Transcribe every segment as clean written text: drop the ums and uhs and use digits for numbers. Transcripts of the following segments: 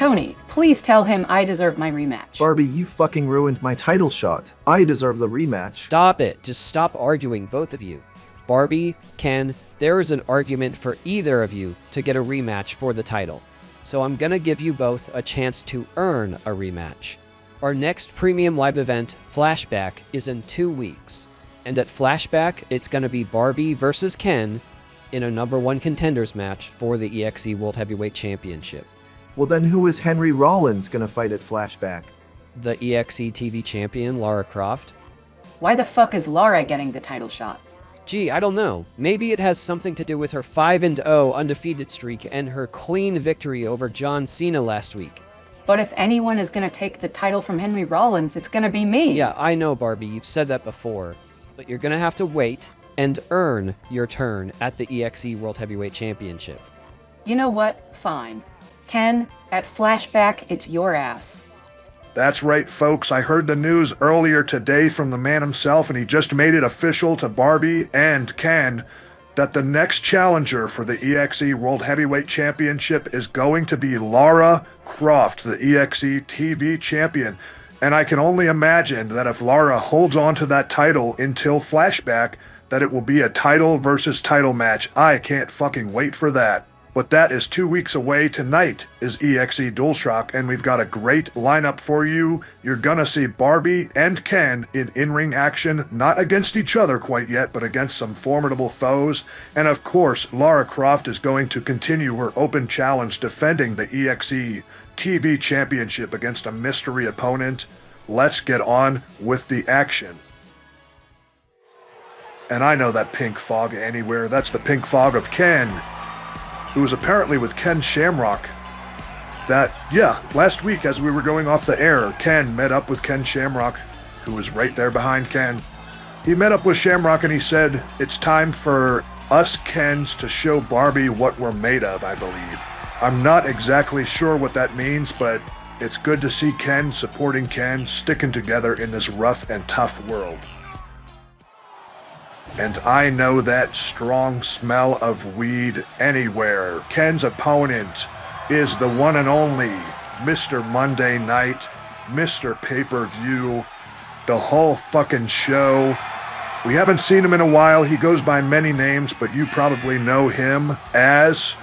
Tony, please tell him I deserve my rematch. Barbie, you fucking ruined my title shot. I deserve the rematch. Stop it. Just stop arguing, both of you. Barbie, Ken, there is an argument for either of you to get a rematch for the title. So I'm gonna give you both a chance to earn a rematch. Our next premium live event, Flashback, is in 2 weeks. And at Flashback, it's gonna be Barbie versus Ken in a #1 contenders match for the EXE World Heavyweight Championship. Well then who is Henry Rollins gonna fight at Flashback? The EXE TV champion, Lara Croft. Why the fuck is Lara getting the title shot? Gee, I don't know. Maybe it has something to do with her 5-0 undefeated streak and her clean victory over John Cena last week. But if anyone is gonna take the title from Henry Rollins, it's gonna be me. Yeah, I know, Barbie, you've said that before. But you're gonna have to wait and earn your turn at the EXE World Heavyweight Championship. You know what? Fine. Ken, at Flashback, it's your ass. That's right, folks. I heard the news earlier today from the man himself, and he just made it official to Barbie and Ken that the next challenger for the EXE World Heavyweight Championship is going to be Lara Croft, the EXE TV champion. And I can only imagine that if Lara holds on to that title until Flashback, that it will be a title versus title match. I can't fucking wait for that. But that is 2 weeks away. Tonight is EXE Dualshock, and we've got a great lineup for you. You're gonna see Barbie and Ken in-ring action, not against each other quite yet, but against some formidable foes. And of course, Lara Croft is going to continue her open challenge defending the EXE TV Championship against a mystery opponent. Let's get on with the action. And I know that pink fog anywhere. That's the pink fog of Ken, who was apparently with Ken Shamrock. Last week as we were going off the air, Ken met up with Ken Shamrock, who was right there behind Ken. He met up with Shamrock and he said, it's time for us Kens to show Barbie what we're made of, I believe. I'm not exactly sure what that means, but it's good to see Ken supporting Ken, sticking together in this rough and tough world. And I know that strong smell of weed anywhere. Ken's opponent is the one and only Mr. Monday Night, Mr. Pay-Per-View, the whole fucking show. We haven't seen him in a while. He goes by many names, but you probably know him as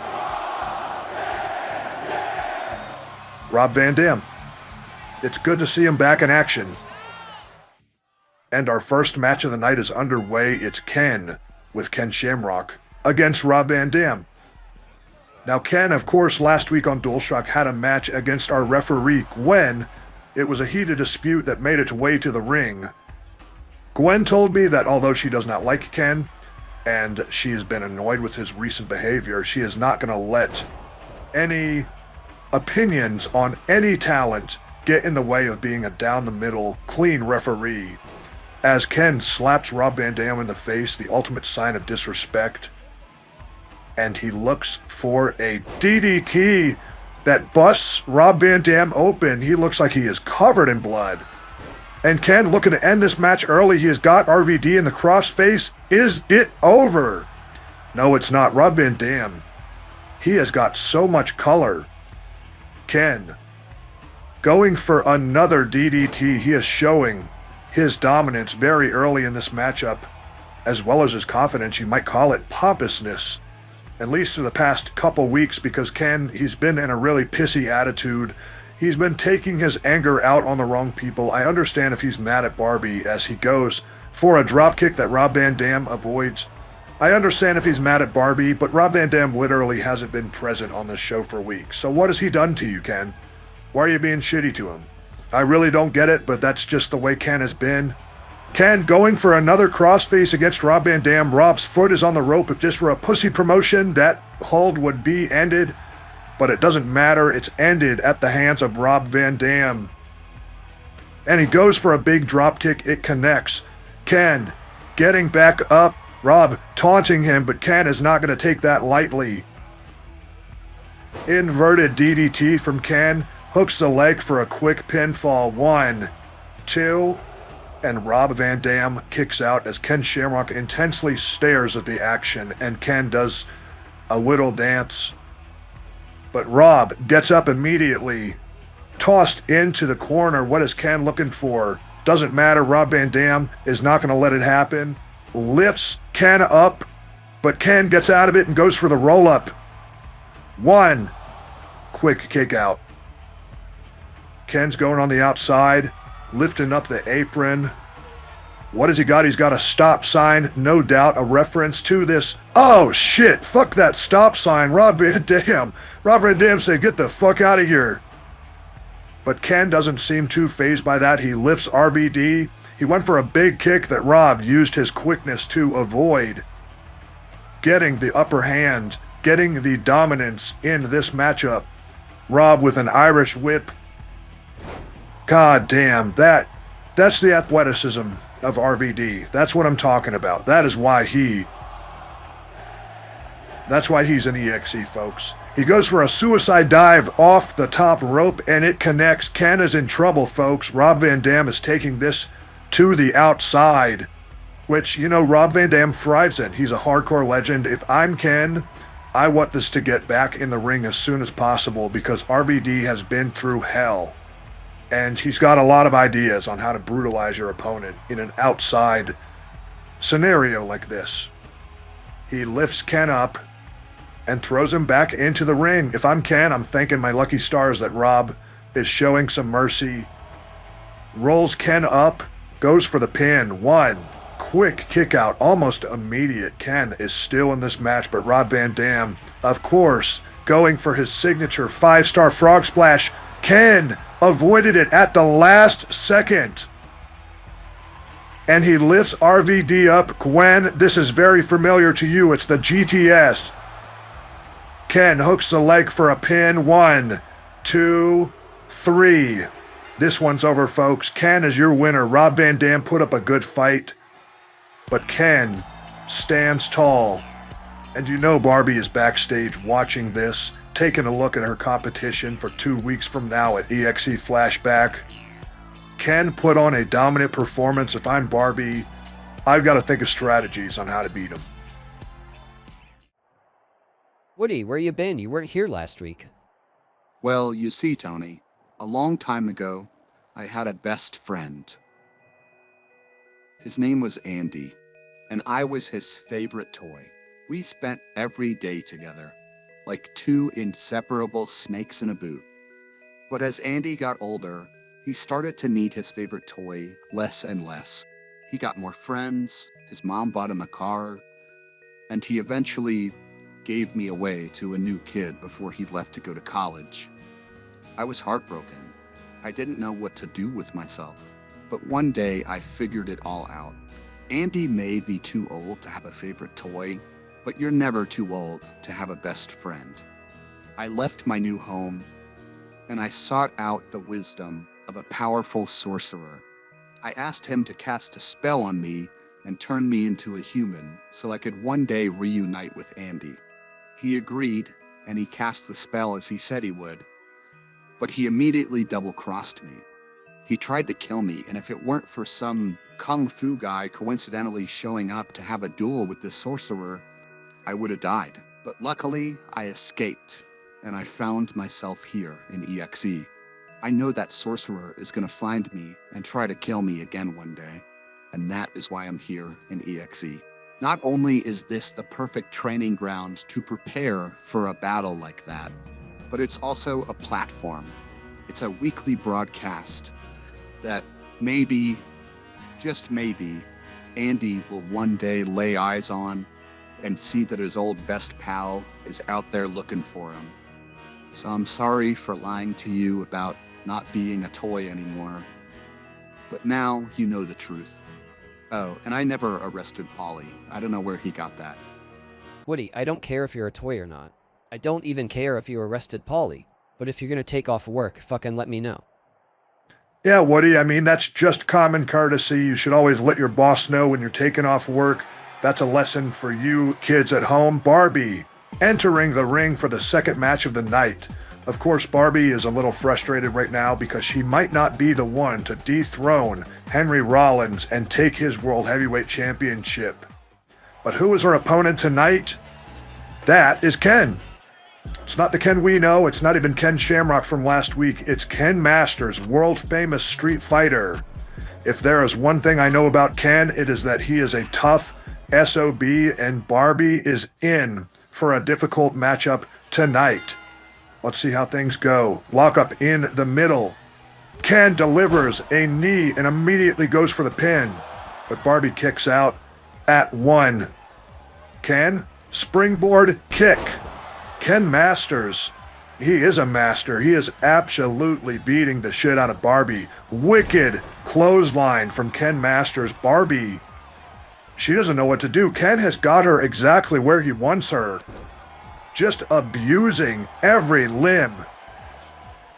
Rob Van Dam. It's good to see him back in action. And our first match of the night is underway. It's Ken, with Ken Shamrock, against Rob Van Dam. Now Ken, of course, last week on Dualshock had a match against our referee, Gwen. It was a heated dispute that made its way to the ring. Gwen told me that although she does not like Ken, and she has been annoyed with his recent behavior, she is not going to let any opinions on any talent get in the way of being a down-the-middle, clean referee. As Ken slaps Rob Van Dam in the face, the ultimate sign of disrespect, and he looks for a DDT that busts Rob Van Dam open. He looks like he is covered in blood. And Ken looking to end this match early. He has got RVD in the crossface. Is it over? No, it's not. Rob Van Dam, he has got so much color. Ken going for another DDT. He is showing his dominance very early in this matchup, as well as his confidence. You might call it pompousness, at least for the past couple weeks, because Ken, he's been in a really pissy attitude. He's been taking his anger out on the wrong people. I understand if he's mad at Barbie as he goes for a dropkick that Rob Van Dam avoids. I understand if he's mad at Barbie, but Rob Van Dam literally hasn't been present on this show for weeks. So what has he done to you, Ken? Why are you being shitty to him? I really don't get it, but that's just the way Ken has been. Ken going for another crossface against Rob Van Dam. Rob's foot is on the rope. If just for a pussy promotion, that hold would be ended. But it doesn't matter. It's ended at the hands of Rob Van Dam. And he goes for a big drop kick. It connects. Ken getting back up. Rob taunting him, but Ken is not going to take that lightly. Inverted DDT from Ken. Hooks the leg for a quick pinfall. 1, 2, and Rob Van Dam kicks out as Ken Shamrock intensely stares at the action, and Ken does a whittle dance. But Rob gets up immediately, tossed into the corner. What is Ken looking for? Doesn't matter. Rob Van Dam is not going to let it happen. Lifts Ken up, but Ken gets out of it and goes for the roll-up. 1. Quick kick out. Ken's going on the outside, lifting up the apron. What has he got? He's got a stop sign, no doubt a reference to this. Oh shit, fuck that stop sign. Rob Van Dam said, get the fuck out of here. But Ken doesn't seem too fazed by that. He lifts RVD. He went for a big kick that Rob used his quickness to avoid. Getting the upper hand, getting the dominance in this matchup. Rob with an Irish whip. God damn, that's the athleticism of RVD. That's what I'm talking about. That's why he's an EXE, folks. He goes for a suicide dive off the top rope, and it connects. Ken is in trouble, folks. Rob Van Dam is taking this to the outside, which, Rob Van Dam thrives in. He's a hardcore legend. If I'm Ken, I want this to get back in the ring as soon as possible because RVD has been through hell. And he's got a lot of ideas on how to brutalize your opponent in an outside scenario like this. He lifts Ken up and throws him back into the ring. If I'm Ken, I'm thanking my lucky stars that Rob is showing some mercy. Rolls Ken up, goes for the pin. 1. Quick kick out, almost immediate. Ken is still in this match, but Rob Van Dam, of course, going for his signature 5-star frog splash. Ken avoided it at the last second. And he lifts RVD up. Gwen, this is very familiar to you. It's the GTS. Ken hooks the leg for a pin. 1, 2, 3. This one's over, folks. Ken is your winner. Rob Van Dam put up a good fight, but Ken stands tall. And Barbie is backstage watching this, taking a look at her competition for 2 weeks from now at EXE Flashback. Ken put on a dominant performance. If I'm Barbie, I've got to think of strategies on how to beat him. Woody, where you been? You weren't here last week. Well, you see, Tony, a long time ago, I had a best friend. His name was Andy, and I was his favorite toy. We spent every day together, like 2 inseparable snakes in a boot. But as Andy got older, he started to need his favorite toy less and less. He got more friends, his mom bought him a car, and he eventually gave me away to a new kid before he left to go to college. I was heartbroken. I didn't know what to do with myself. But one day I figured it all out. Andy may be too old to have a favorite toy, but you're never too old to have a best friend. I left my new home, and I sought out the wisdom of a powerful sorcerer. I asked him to cast a spell on me and turn me into a human so I could one day reunite with Andy. He agreed, and he cast the spell as he said he would, but he immediately double-crossed me. He tried to kill me, and if it weren't for some kung fu guy coincidentally showing up to have a duel with this sorcerer, I would have died. But luckily, I escaped, and I found myself here in EXE. I know that sorcerer is going to find me and try to kill me again one day, and that is why I'm here in EXE. Not only is this the perfect training ground to prepare for a battle like that, but it's also a platform. It's a weekly broadcast that maybe, just maybe, Andy will one day lay eyes on and see that his old best pal is out there looking for him. So I'm sorry for lying to you about not being a toy anymore, but now you know the truth. Oh, and I never arrested Polly. I don't know where he got that. Woody, I don't care if you're a toy or not. I don't even care if you arrested Polly. But if you're gonna take off work, fucking let me know. Yeah, Woody, that's just common courtesy. You should always let your boss know when you're taking off work. That's a lesson for you kids at home. Barbie entering the ring for the second match of the night. Of course, Barbie is a little frustrated right now because she might not be the one to dethrone Henry Rollins and take his World Heavyweight Championship. But who is her opponent tonight? That is Ken. It's not the Ken we know. It's not even Ken Shamrock from last week. It's Ken Masters, world-famous Street Fighter. If there is one thing I know about Ken, it is that he is a tough SOB, and Barbie is in for a difficult matchup tonight. Let's see how things go. Lockup in the middle. Ken delivers a knee and immediately goes for the pin, but Barbie kicks out at 1. Ken, springboard kick. Ken Masters, he is a master. He is absolutely beating the shit out of Barbie. Wicked clothesline from Ken Masters. Barbie, she doesn't know what to do. Ken has got her exactly where he wants her. Just abusing every limb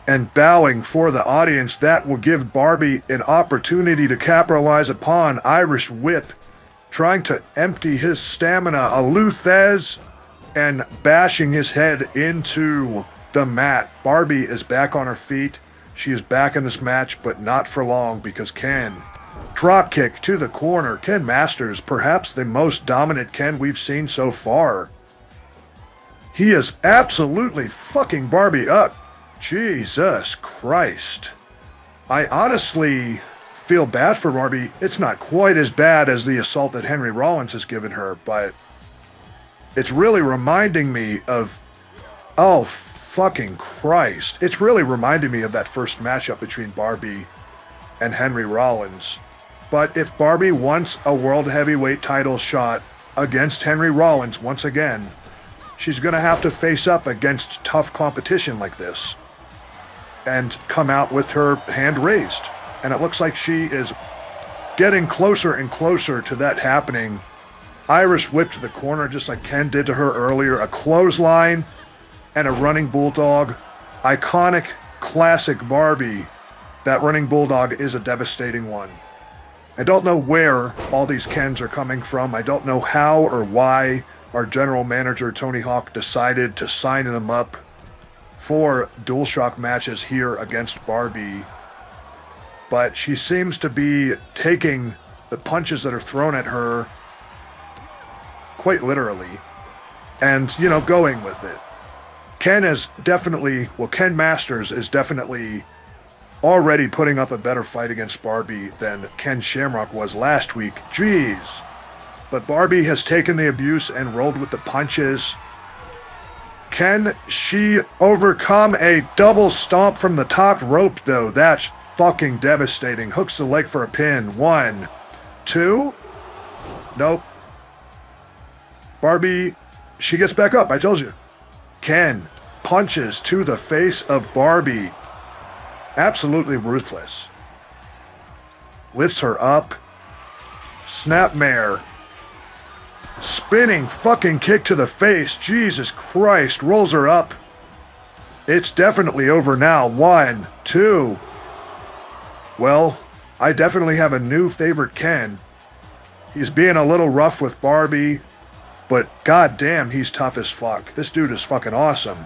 and bowing for the audience. That will give Barbie an opportunity to capitalize upon. Irish whip, trying to empty his stamina. A Luthez, and bashing his head into the mat. Barbie is back on her feet. She is back in this match, but not for long, because Ken, drop kick to the corner. Ken Masters, perhaps the most dominant Ken we've seen so far. He is absolutely fucking Barbie up. Jesus Christ. I honestly feel bad for Barbie. It's not quite as bad as the assault that Henry Rollins has given her, but it's really reminding me of, oh fucking Christ. It's really reminding me of that first matchup between Barbie and Henry Rollins. But if Barbie wants a world heavyweight title shot against Henry Rollins once again, she's going to have to face up against tough competition like this and come out with her hand raised. And it looks like she is getting closer and closer to that happening. Irish whip to the corner, just like Ken did to her earlier. A clothesline and a running bulldog. Iconic, classic Barbie. That running bulldog is a devastating one. I don't know where all these Kens are coming from. I don't know how or why our general manager, Tony Hawk, decided to sign them up for Dualshock matches here against Barbie. But she seems to be taking the punches that are thrown at her quite literally, and, you know, going with it. Ken Masters is definitely already putting up a better fight against Barbie than Ken Shamrock was last week. Jeez. But Barbie has taken the abuse and rolled with the punches. Can she overcome a double stomp from the top rope, though? That's fucking devastating. Hooks the leg for a pin. 1, 2. Nope. Barbie, she gets back up, I told you. Ken punches to the face of Barbie. Absolutely ruthless. Lifts her up. Snapmare. Spinning fucking kick to the face. Jesus Christ. Rolls her up. It's definitely over now. 1, 2. Well, I definitely have a new favorite Ken. He's being a little rough with Barbie, but goddamn, he's tough as fuck. This dude is fucking awesome.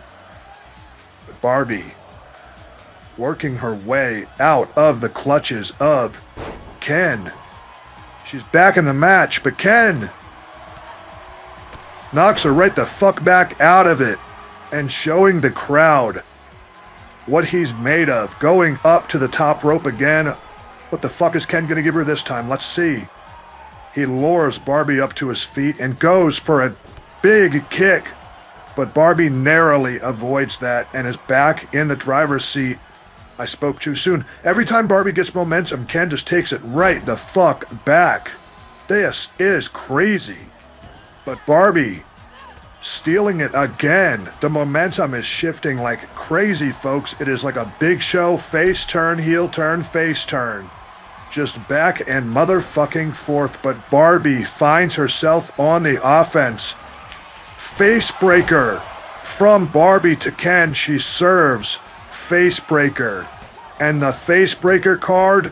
But Barbie, working her way out of the clutches of Ken. She's back in the match, but Ken knocks her right the fuck back out of it and showing the crowd what he's made of. Going up to the top rope again. What the fuck is Ken gonna give her this time? Let's see. He lures Barbie up to his feet and goes for a big kick, but Barbie narrowly avoids that and is back in the driver's seat. I spoke too soon. Every time Barbie gets momentum, Ken just takes it right the fuck back. This is crazy. But Barbie stealing it again. The momentum is shifting like crazy, folks. It is like a Big Show face turn, heel turn, face turn. Just back and motherfucking forth, but Barbie finds herself on the offense. Face breaker from Barbie to Ken. She serves face breaker, and the face breaker card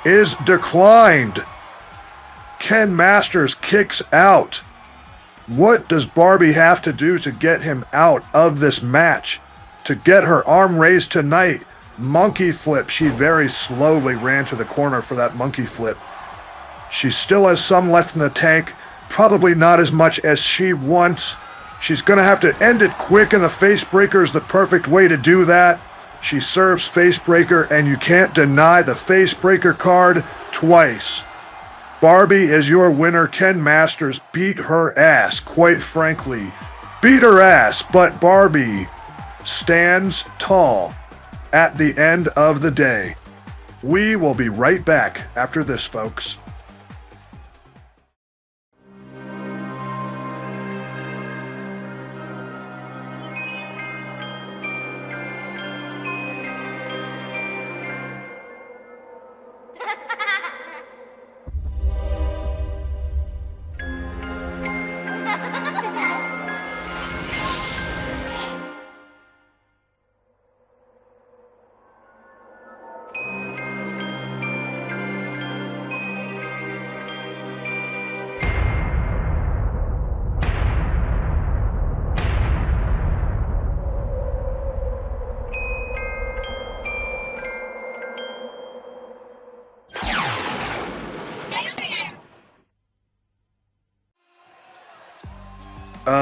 is declined. Ken Masters kicks out. What does Barbie have to do to get him out of this match? To get her arm raised tonight? Monkey flip. She very slowly ran to the corner for that monkey flip. She still has some left in the tank. Probably not as much as she wants. She's gonna have to end it quick, and the Facebreaker is the perfect way to do that. She serves Facebreaker, and you can't deny the Facebreaker card twice. Barbie is your winner. Ken Masters beat her ass, quite frankly. Beat her ass, but Barbie stands tall at the end of the day. We will be right back after this, folks.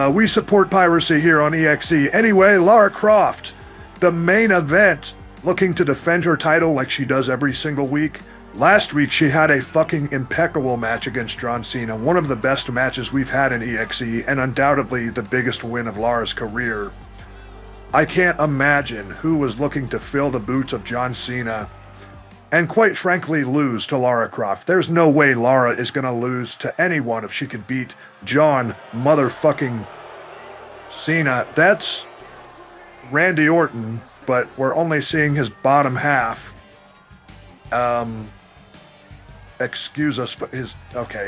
We support piracy here on EXE. Anyway, Lara Croft, the main event, looking to defend her title like she does every single week. Last week, she had a fucking impeccable match against John Cena, one of the best matches we've had in EXE, and undoubtedly the biggest win of Lara's career. I can't imagine who was looking to fill the boots of John Cena and quite frankly lose to Lara Croft. There's no way Lara is going to lose to anyone if she could beat John motherfucking Cena. That's Randy Orton, but we're only seeing his bottom half. Excuse us,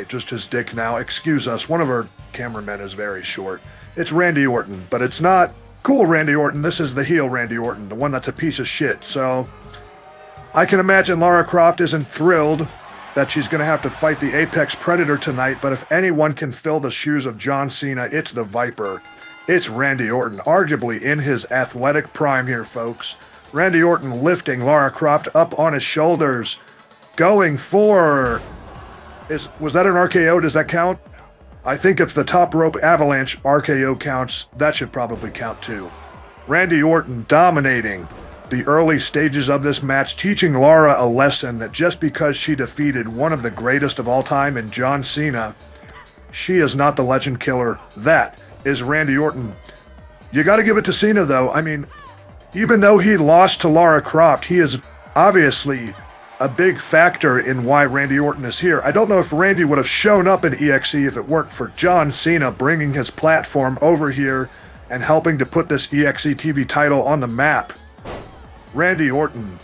just his dick now. Excuse us, one of our cameramen is very short. It's Randy Orton, but it's not cool Randy Orton. This is the heel Randy Orton, the one that's a piece of shit. So I can imagine Lara Croft isn't thrilled that she's going to have to fight the Apex Predator tonight, but if anyone can fill the shoes of John Cena, it's the Viper. It's Randy Orton, arguably in his athletic prime here, folks. Randy Orton lifting Lara Croft up on his shoulders, going for... Was that an RKO? Does that count? I think if the top rope avalanche RKO counts, that should probably count too. Randy Orton dominating the early stages of this match, teaching Lara a lesson that just because she defeated one of the greatest of all time in John Cena, she is not the legend killer. That is Randy Orton. You gotta give it to Cena though. I mean, even though he lost to Lara Croft, he is obviously a big factor in why Randy Orton is here. I don't know if Randy would have shown up in EXE if it weren't for John Cena bringing his platform over here and helping to put this EXE TV title on the map. Randy Orton,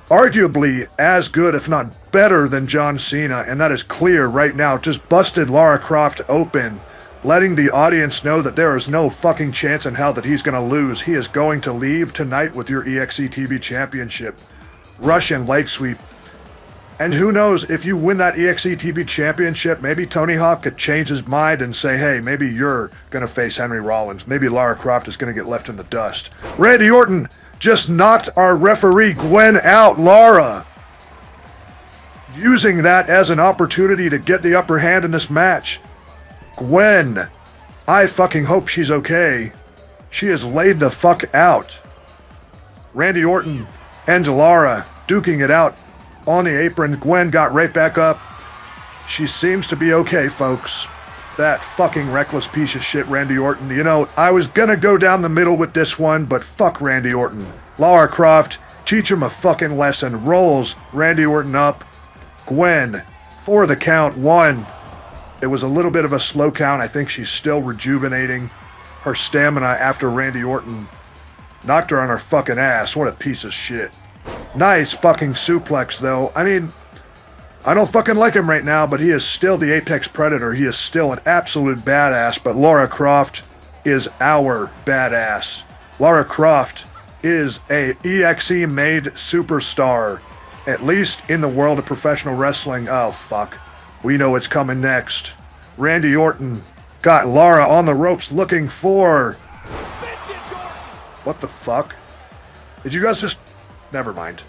arguably as good, if not better, than John Cena, and that is clear right now. Just busted Lara Croft open, letting the audience know that there is no fucking chance in hell that he's going to lose. He is going to leave tonight with your EXE TV championship. Russian leg sweep. And who knows, if you win that EXE TV championship, maybe Tony Hawk could change his mind and say, hey, maybe you're going to face Henry Rollins. Maybe Lara Croft is going to get left in the dust. Randy Orton just knocked our referee Gwen out. Lara using that as an opportunity to get the upper hand in this match. Gwen, I fucking hope she's okay. She is laid the fuck out. Randy Orton and Lara duking it out on the apron. Gwen got right back up. She seems to be okay, folks. That fucking reckless piece of shit, Randy Orton. You know, I was gonna go down the middle with this one, but fuck Randy Orton. Lara Croft, teach him a fucking lesson. Rolls Randy Orton up. Gwen, for the count, 1. It was a little bit of a slow count. I think she's still rejuvenating her stamina after Randy Orton knocked her on her fucking ass. What a piece of shit. Nice fucking suplex, though. I mean, I don't fucking like him right now, but he is still the Apex Predator. He is still an absolute badass, but Lara Croft is our badass. Lara Croft is a EXE-made superstar, at least in the world of professional wrestling. Oh, fuck. We know what's coming next. Randy Orton got Lara on the ropes looking for... What the fuck? Did you guys just... Never mind.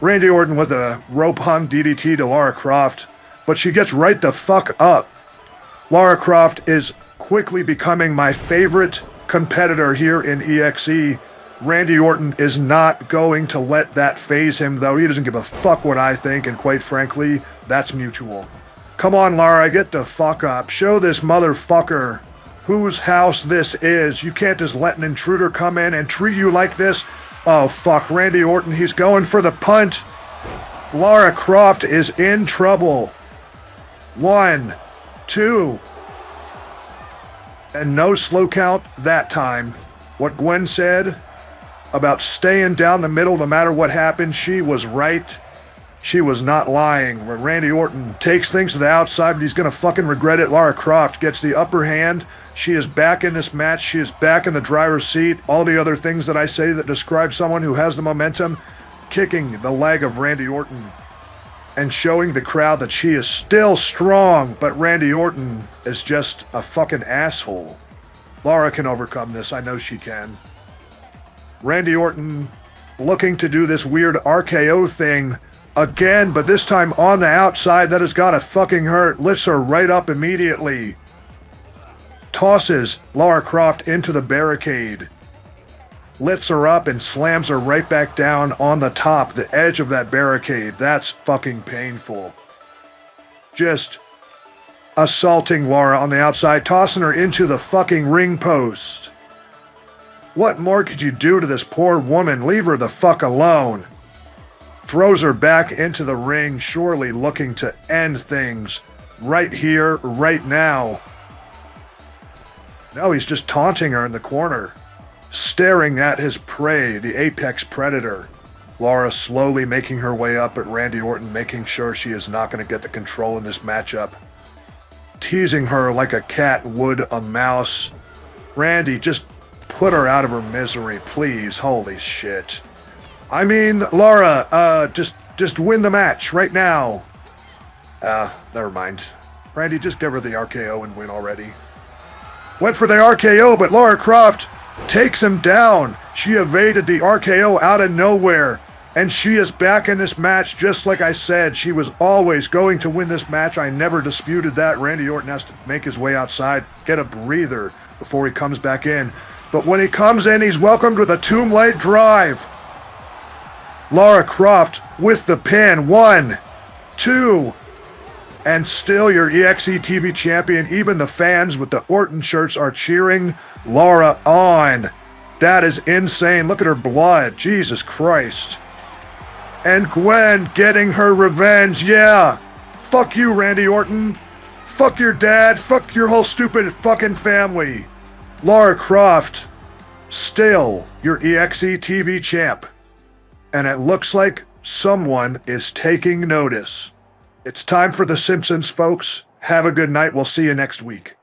Randy Orton with a rope-hung DDT to Lara Croft, but she gets right the fuck up. Lara Croft is quickly becoming my favorite competitor here in EXE. Randy Orton is not going to let that faze him, though. He doesn't give a fuck what I think, and quite frankly, that's mutual. Come on, Lara, get the fuck up. Show this motherfucker whose house this is. You can't just let an intruder come in and treat you like this. Oh, fuck, Randy Orton, he's going for the punt. Lara Croft is in trouble. 1, 2. And no slow count that time. What Gwen said about staying down the middle no matter what happened, she was right. She was not lying. When Randy Orton takes things to the outside, but he's going to fucking regret it. Lara Croft gets the upper hand. She is back in this match. She is back in the driver's seat. All the other things that I say that describe someone who has the momentum, kicking the leg of Randy Orton and showing the crowd that she is still strong, but Randy Orton is just a fucking asshole. Lara can overcome this. I know she can. Randy Orton looking to do this weird RKO thing again, but this time on the outside. That has gotta fucking hurt. Lifts her right up immediately. Tosses Lara Croft into the barricade. Lifts her up and slams her right back down on the top, the edge of that barricade. That's fucking painful. Just assaulting Lara on the outside, tossing her into the fucking ring post. What more could you do to this poor woman? Leave her the fuck alone. Throws her back into the ring, surely looking to end things right here, right now. No, he's just taunting her in the corner, staring at his prey, the apex predator. Lara slowly making her way up at Randy Orton, making sure she is not going to get the control in this matchup. Teasing her like a cat would a mouse. Randy, just put her out of her misery, please. Holy shit. I mean, Lara, just win the match right now. Never mind. Randy, just give her the RKO and win already. Went for the RKO, but Lara Croft takes him down. She evaded the RKO out of nowhere, and she is back in this match. Just like I said, she was always going to win this match. I never disputed that. Randy Orton has to make his way outside, get a breather before he comes back in. But when he comes in, he's welcomed with a Tomb Light drive. Lara Croft with the pin. 1, 2. And still your EXE TV champion. Even the fans with the Orton shirts are cheering Lara on. That is insane. Look at her blood. Jesus Christ. And Gwen getting her revenge. Yeah. Fuck you, Randy Orton. Fuck your dad. Fuck your whole stupid fucking family. Lara Croft, still your EXE TV champ. And it looks like someone is taking notice. It's time for The Simpsons, folks. Have a good night. We'll see you next week.